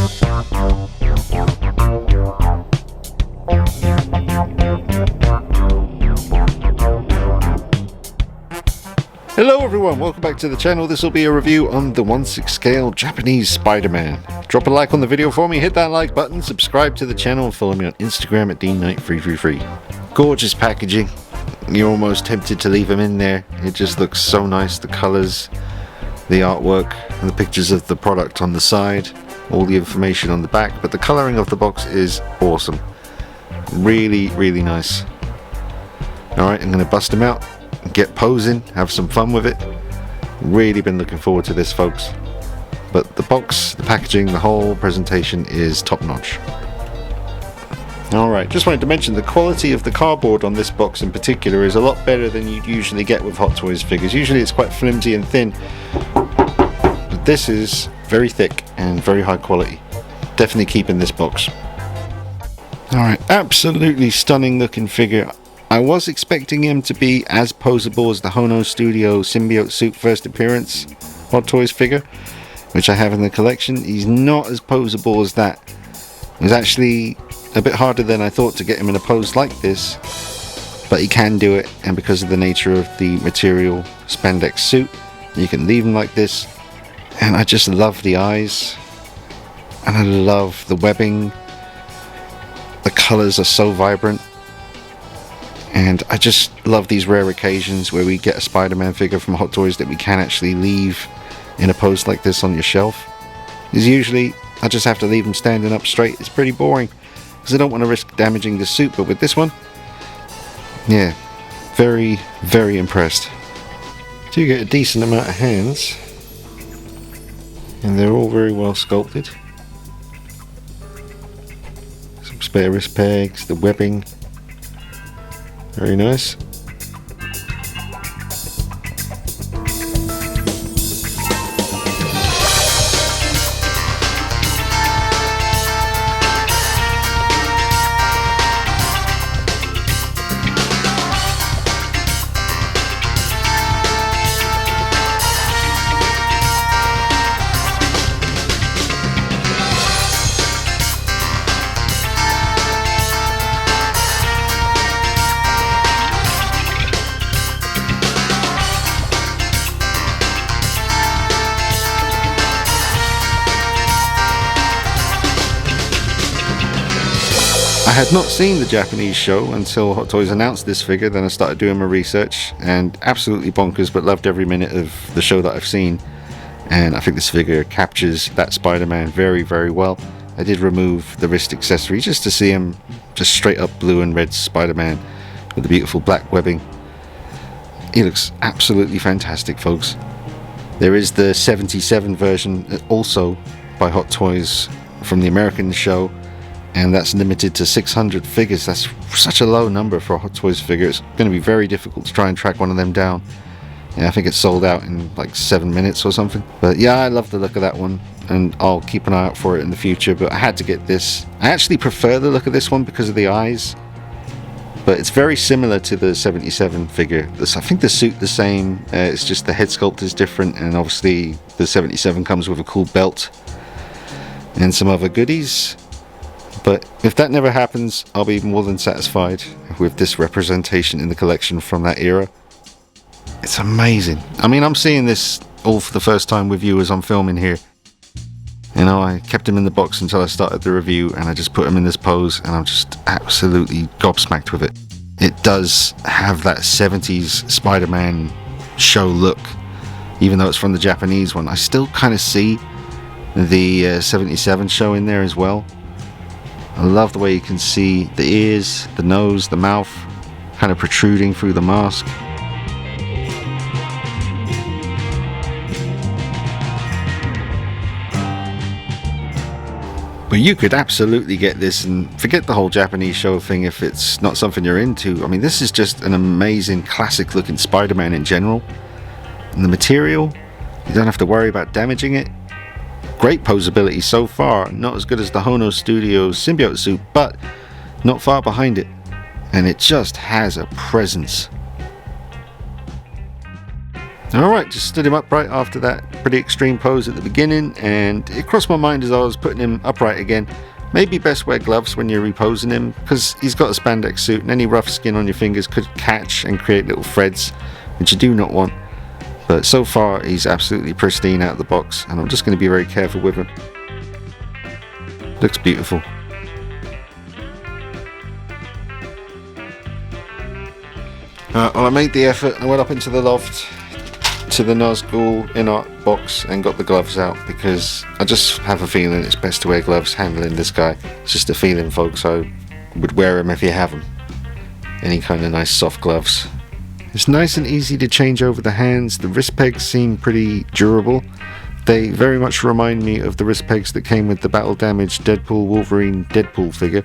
Hello everyone, welcome back to the channel. This will be a review on the 1/6 scale Japanese Spider-Man. Drop a like on the video for me, hit that like button, subscribe to the channel, and follow me on Instagram at DKnight333. Gorgeous packaging. You're almost tempted to leave them in there. It just looks so nice. The colors, the artwork, and the pictures of the product on the side, all the information on the back, but the coloring of the box is awesome. Really, really nice. Alright, I'm going to bust them out, get posing, have some fun with it. Really been looking forward to this, folks. But the box, the packaging, the whole presentation is top notch. Alright, just wanted to mention the quality of the cardboard on this box in particular is a lot better than you'd usually get with Hot Toys figures. Usually it's quite flimsy and thin, but this is very thick and very high quality. Definitely keeping this box. Alright, absolutely stunning looking figure. I was expecting him to be as posable as the Hono Studio symbiote suit first appearance Hot Toys figure, which I have in the collection. He's not as posable as that. It was actually a bit harder than I thought to get him in a pose like this, but he can do it, and because of the nature of the material spandex suit, you can leave him like this. And I just love the eyes, and I love the webbing. The colors are so vibrant, and I just love these rare occasions where we get a Spider-Man figure from Hot Toys that we can actually leave in a pose like this on your shelf. Because usually I just have to leave them standing up straight. It's pretty boring because I don't want to risk damaging the suit, but with this one, yeah, very, very impressed. So you get a decent amount of hands, and they're all very well sculpted. Some spare wrist pegs, the webbing, very nice. I had not seen the Japanese show until Hot Toys announced this figure. Then I started doing my research, and absolutely bonkers, but loved every minute of the show that I've seen. And I think this figure captures that Spider-Man very, very well. I did remove the wrist accessory just to see him just straight up blue and red Spider-Man with the beautiful black webbing. He looks absolutely fantastic, folks. There is the 77 version also by Hot Toys from the American show, and that's limited to 600 figures. That's such a low number for a Hot Toys figure. It's going to be very difficult to try and track one of them down. Yeah, I think it's sold out in like 7 minutes or something. But yeah, I love the look of that one, and I'll keep an eye out for it in the future. But I had to get this. I actually prefer the look of this one because of the eyes, but it's very similar to the 77 figure. I think the suit the same, it's just the head sculpt is different, and obviously the 77 comes with a cool belt and some other goodies. But if that never happens, I'll be more than satisfied with this representation in the collection from that era. It's amazing. I mean, I'm seeing this all for the first time with you as I'm filming here. You know, I kept him in the box until I started the review, and I just put him in this pose, and I'm just absolutely gobsmacked with it. It does have that 70s Spider-Man show look, even though it's from the Japanese one. I still kind of see the 77 show in there as well. I love the way you can see the ears, the nose, the mouth kind of protruding through the mask. But you could absolutely get this and forget the whole Japanese show thing if it's not something you're into. I mean, this is just an amazing classic looking Spider-Man in general. And the material, you don't have to worry about damaging it. Great posability so far, not as good as the Hono Studio symbiote suit, but not far behind it. And it just has a presence. Alright, just stood him upright after that pretty extreme pose at the beginning, and it crossed my mind as I was putting him upright again, maybe best wear gloves when you're reposing him, because he's got a spandex suit and any rough skin on your fingers could catch and create little threads, which you do not want. But so far he's absolutely pristine out of the box, and I'm just going to be very careful with him. Looks beautiful. Well, I made the effort. I went up into the loft to the Nazgul in-art box and got the gloves out, because I just have a feeling it's best to wear gloves handling this guy. It's just a feeling, folks. I would wear them if you have them. Any kind of nice soft gloves. It's nice and easy to change over the hands. The wrist pegs seem pretty durable. They very much remind me of the wrist pegs that came with the battle damaged Deadpool Wolverine Deadpool figure,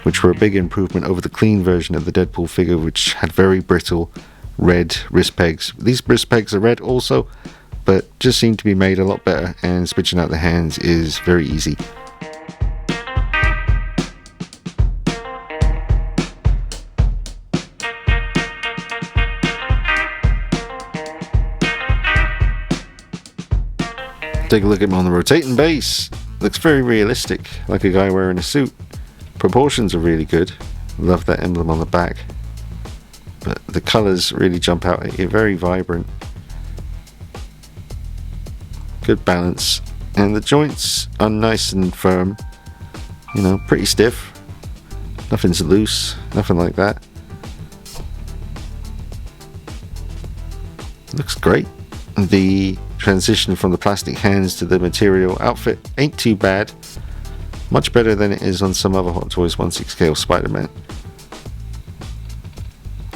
which were a big improvement over the clean version of the Deadpool figure, which had very brittle red wrist pegs. These wrist pegs are red also, but just seem to be made a lot better, and switching out the hands is very easy. Take a look at him on the rotating base. Looks very realistic, like a guy wearing a suit. Proportions are really good. Love that emblem on the back. But the colours really jump out at you, very vibrant. Good balance. And the joints are nice and firm. You know, pretty stiff. Nothing's loose, nothing like that. Looks great. The transition from the plastic hands to the material outfit ain't too bad. Much better than it is on some other Hot Toys 1/6 scale Spider-Man.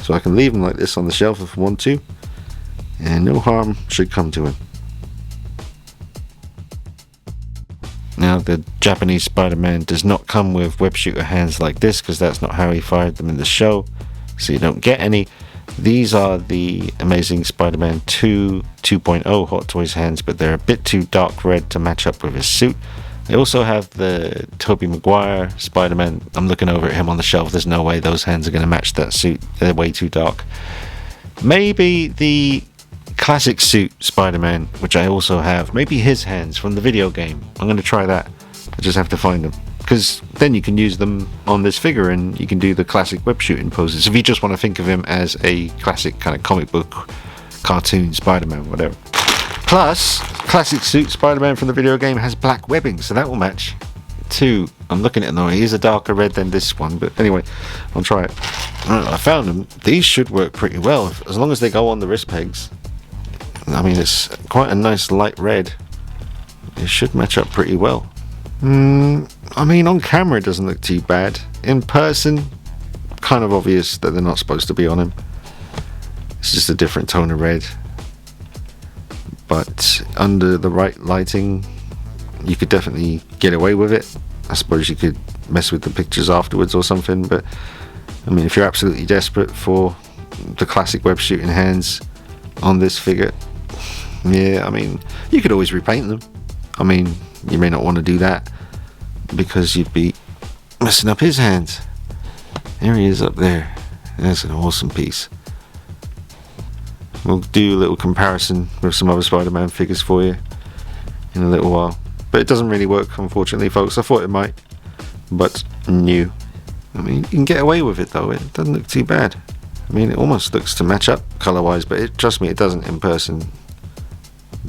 So I can leave him like this on the shelf if I want to, and no harm should come to him. Now, the Japanese Spider-Man does not come with web shooter hands like this, because that's not how he fired them in the show, so you don't get any. These are the Amazing Spider-Man 2 2.0 Hot Toys hands, but they're a bit too dark red to match up with his suit. They also have the Tobey Maguire Spider-Man. I'm looking over at him on the shelf. There's no way those hands are going to match that suit. They're way too dark. Maybe the classic suit Spider-Man, which I also have, maybe his hands from the video game. I'm going to try that. I just have to find them, because then you can use them on this figure and you can do the classic web shooting poses if you just want to think of him as a classic kind of comic book cartoon Spider-Man, whatever. Plus, classic suit Spider-Man from the video game has black webbing, so that will match too. I'm looking at it now. He is a darker red than this one, but anyway, I'll try it. I found them. These should work pretty well, as long as they go on the wrist pegs. I mean, it's quite a nice light red. It should match up pretty well. I mean, on camera it doesn't look too bad. In person, kind of obvious that they're not supposed to be on him. It's just a different tone of red. But under the right lighting, you could definitely get away with it. I suppose you could mess with the pictures afterwards or something, but I mean, if you're absolutely desperate for the classic web shooting hands on this figure, yeah, I mean, you could always repaint them. I mean, you may not want to do that, because you'd be messing up his hands. There he is up there. That's an awesome piece. We'll do a little comparison with some other Spider-Man figures for you in a little while. But it doesn't really work, unfortunately, folks. I thought it might, but new. I mean, you can get away with it though. It doesn't look too bad. I mean, it almost looks to match up color-wise, but trust me, it doesn't in person.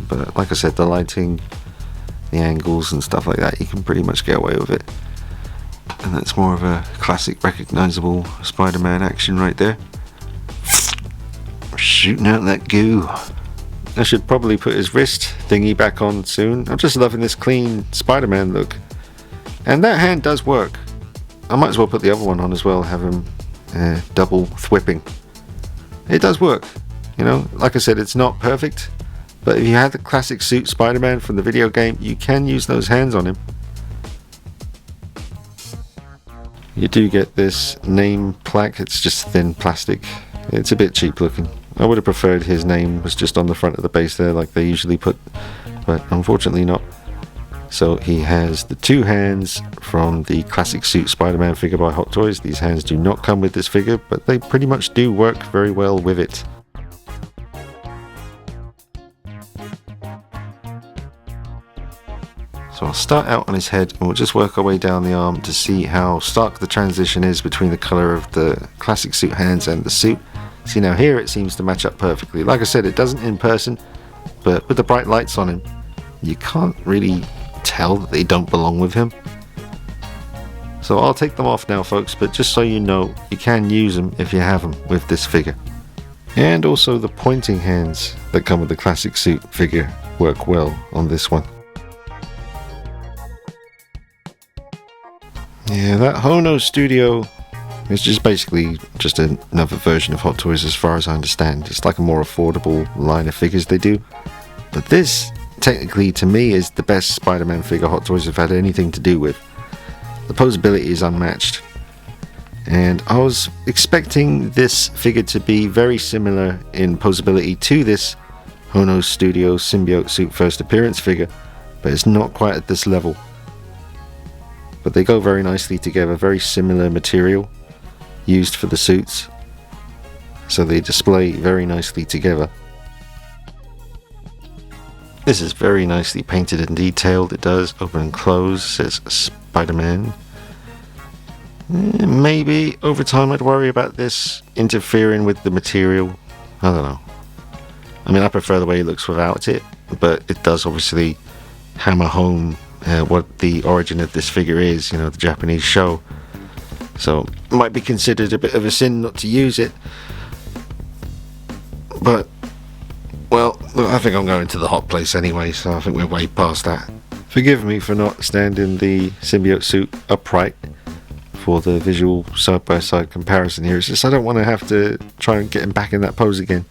But like I said, the lighting, the angles and stuff like that, you can pretty much get away with it. And that's more of a classic recognizable Spider-Man action right there. Shooting out that goo. I should probably put his wrist thingy back on soon. I'm just loving this clean Spider-Man look. And that hand does work. I might as well put the other one on as well, have him double thwipping. It does work. You know, like I said, it's not perfect, but if you had the classic suit Spider-Man from the video game, you can use those hands on him. You do get this name plaque. It's just thin plastic. It's a bit cheap looking. I would have preferred his name was just on the front of the base there like they usually put, but unfortunately not. So he has the two hands from the classic suit Spider-Man figure by Hot Toys. These hands do not come with this figure, but they pretty much do work very well with it. So I'll start out on his head and we'll just work our way down the arm to see how stark the transition is between the colour of the classic suit hands and the suit. See, now here it seems to match up perfectly. Like I said, it doesn't in person, but with the bright lights on him, you can't really tell that they don't belong with him. So I'll take them off now, folks, but just so you know, you can use them if you have them with this figure. And also the pointing hands that come with the classic suit figure work well on this one. Yeah, that Hono Studio is just basically just another version of Hot Toys as far as I understand. It's like a more affordable line of figures they do. But this, technically, to me, is the best Spider-Man figure Hot Toys have had anything to do with. The posability is unmatched. And I was expecting this figure to be very similar in posability to this Hono Studio Symbiote Suit First Appearance figure, but it's not quite at this level. But they go very nicely together, very similar material used for the suits, so they display very nicely together. This is very nicely painted and detailed. It does open and close, says Spider-Man. Maybe over time I'd worry about this interfering with the material. I don't know. I mean, I prefer the way it looks without it, but it does obviously hammer home what the origin of this figure is, you know, the Japanese show. So it might be considered a bit of a sin not to use it. But, well, I think I'm going to the hot place anyway, so I think we're way past that. Forgive me for not standing the symbiote suit upright for the visual side-by-side comparison here. It's just I don't want to have to try and get him back in that pose again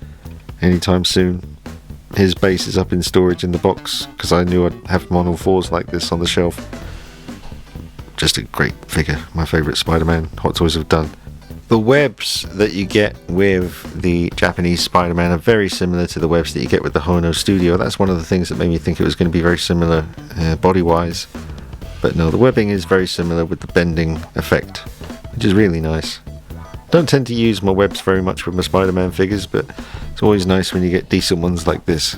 anytime soon. His base is up in storage in the box because I knew I'd have him on all fours like this on the shelf. Just a great figure, my favourite Spider-Man Hot Toys have done. The webs that you get with the Japanese Spider-Man are very similar to the webs that you get with the Hono Studio. That's one of the things that made me think it was going to be very similar body-wise. But no, the webbing is very similar with the bending effect, which is really nice. Don't tend to use my webs very much with my Spider-Man figures, but it's always nice when you get decent ones like this.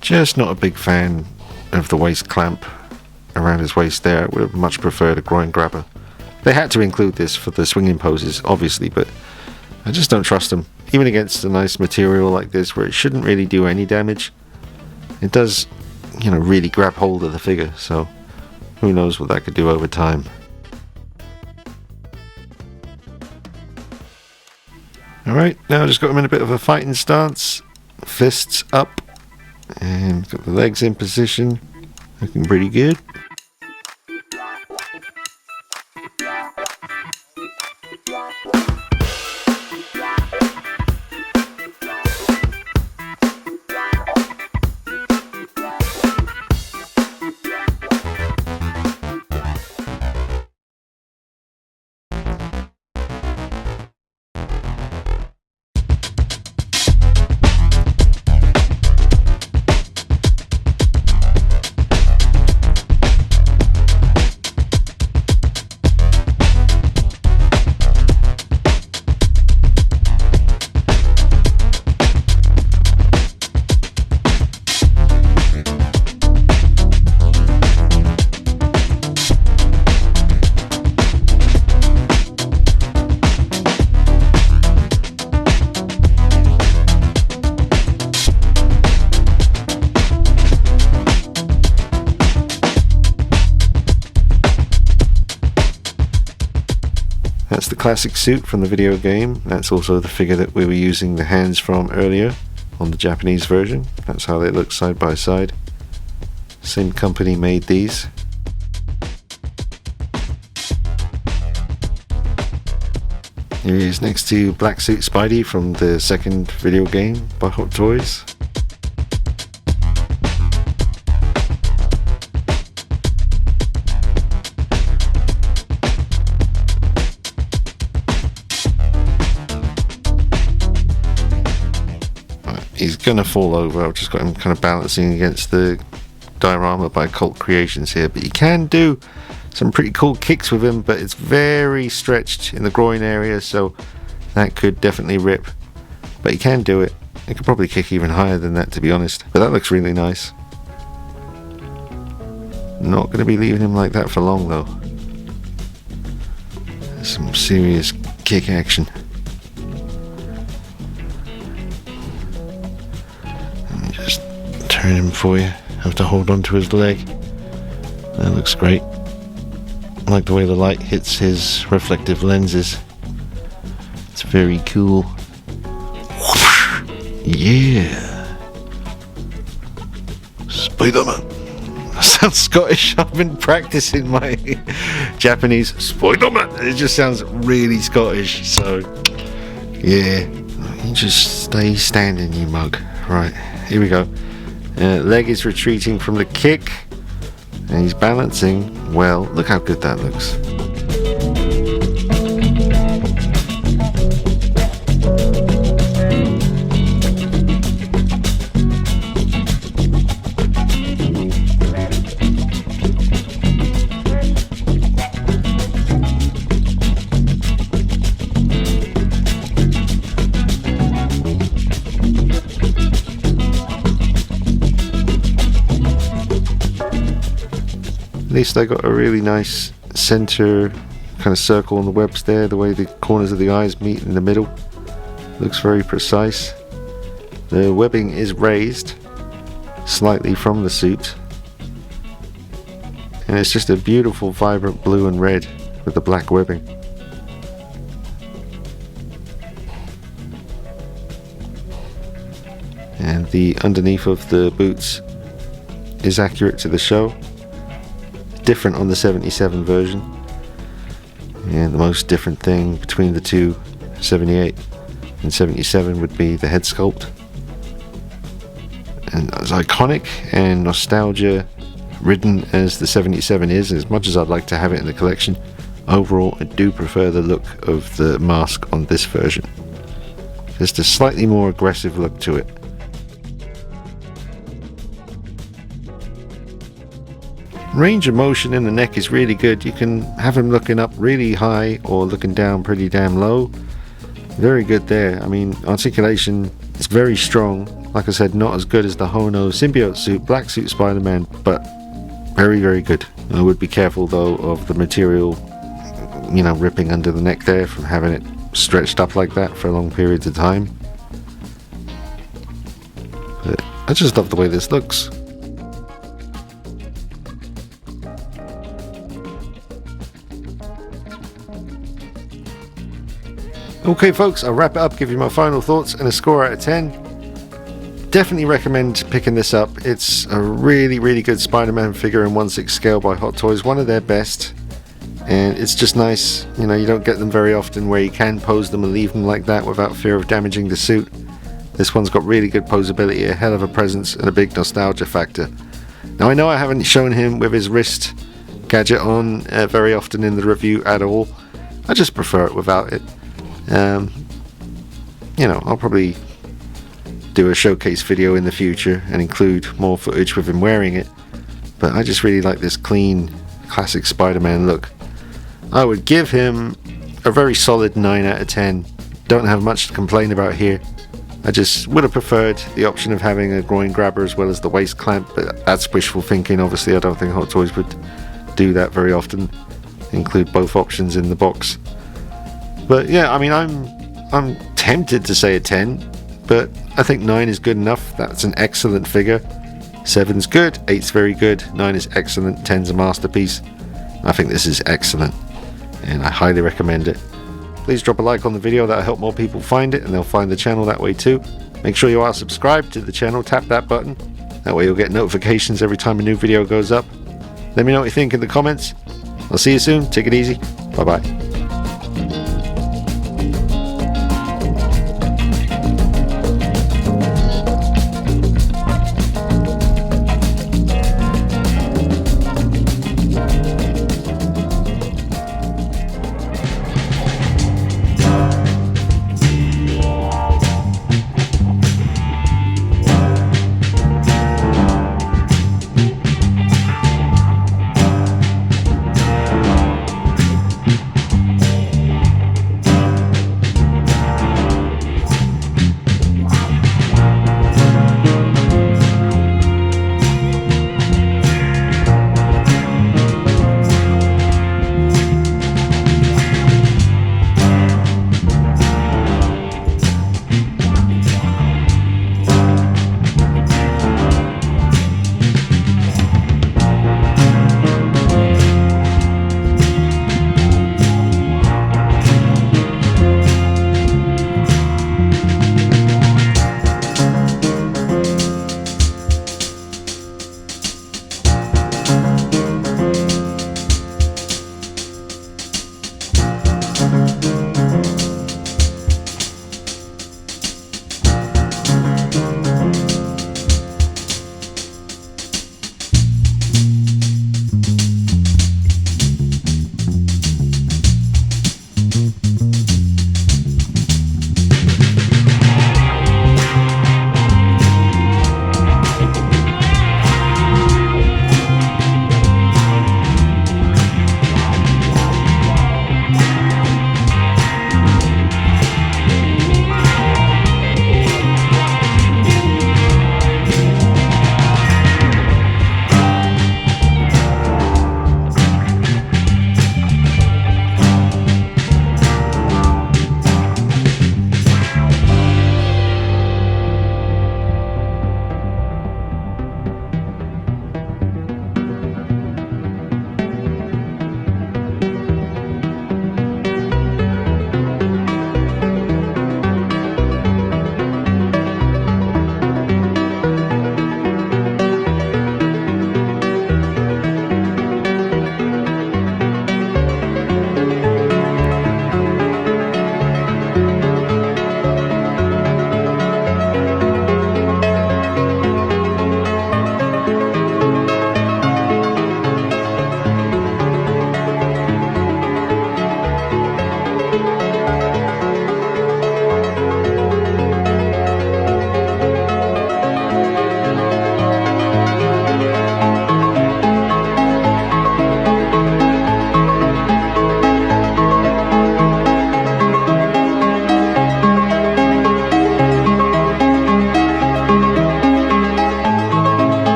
Just not a big fan of the waist clamp around his waist there. I would have much preferred a groin grabber. They had to include this for the swinging poses, obviously, but I just don't trust them. Even against a nice material like this, where it shouldn't really do any damage, it does, you know, really grab hold of the figure, so who knows what that could do over time. Alright, now I've just got him in a bit of a fighting stance, fists up, and got the legs in position, looking pretty good. That's the classic suit from the video game. That's also the figure that we were using the hands from earlier on the Japanese version. That's how they look side by side. Same company made these. Here he is next to Black Suit Spidey from the second video game by Hot Toys. He's gonna fall over. I've just got him kind of balancing against the diorama by Cult Creations here, but you can do some pretty cool kicks with him, but it's very stretched in the groin area, so that could definitely rip. But he can do it. He could probably kick even higher than that, to be honest. But that looks really nice. Not going to be leaving him like that for long, though. Some serious kick action. Let me just turn him for you. Have to hold on to his leg. That looks great. I like the way the light hits his reflective lenses. It's very cool. Yeah. Spiderman. That sounds Scottish. I've been practicing my Japanese. Spiderman. It just sounds really Scottish. So, yeah. You just stay standing, you mug. Right. Here we go. Leg is retreating from the kick. And he's balancing well. Look how good that looks. At least I got a really nice center kind of circle on the webs there, the way the corners of the eyes meet in the middle. Looks very precise. The webbing is raised slightly from the suit, and it's just a beautiful vibrant blue and red with the black webbing. And the underneath of the boots is accurate to the show. Different on the 77 version, and the most different thing between the two, 78 and 77, would be the head sculpt. And as iconic and nostalgia ridden as the 77 is, as much as I'd like to have it in the collection, overall I do prefer the look of the mask on this version. Just a slightly more aggressive look to it. Range of motion in the neck is really good. You can have him looking up really high or looking down pretty damn low. Very good there. I mean, articulation is very strong. Like I said, not as good as the Hono symbiote suit, black suit Spider-Man, but very, very good. I would be careful though of the material, you know, ripping under the neck there from having it stretched up like that for long periods of time. But I just love the way this looks. Okay folks, I'll wrap it up, give you my final thoughts and a score out of 10. Definitely recommend picking this up. It's a really, really good Spider-Man figure in 1/6 scale by Hot Toys, one of their best. And it's just nice, you know, you don't get them very often where you can pose them and leave them like that without fear of damaging the suit. This one's got really good posability, a hell of a presence, and a big nostalgia factor. Now I know I haven't shown him with his wrist gadget on very often in the review at all. I just prefer it without it. You know, I'll probably do a showcase video in the future and include more footage with him wearing it, but I just really like this clean classic Spider-Man look. I would give him a very solid 9 out of 10. Don't have much to complain about here. I just would have preferred the option of having a groin grabber as well as the waist clamp, but that's wishful thinking. Obviously I don't think Hot Toys would do that very often, include both options in the box. But yeah, I mean, I'm tempted to say a 10, but I think 9 is good enough. That's an excellent figure. 7's good, 8's very good, 9 is excellent, 10's a masterpiece. I think this is excellent, and I highly recommend it. Please drop a like on the video, that'll help more people find it, and they'll find the channel that way too. Make sure you are subscribed to the channel, tap that button. That way you'll get notifications every time a new video goes up. Let me know what you think in the comments. I'll see you soon, take it easy, bye bye.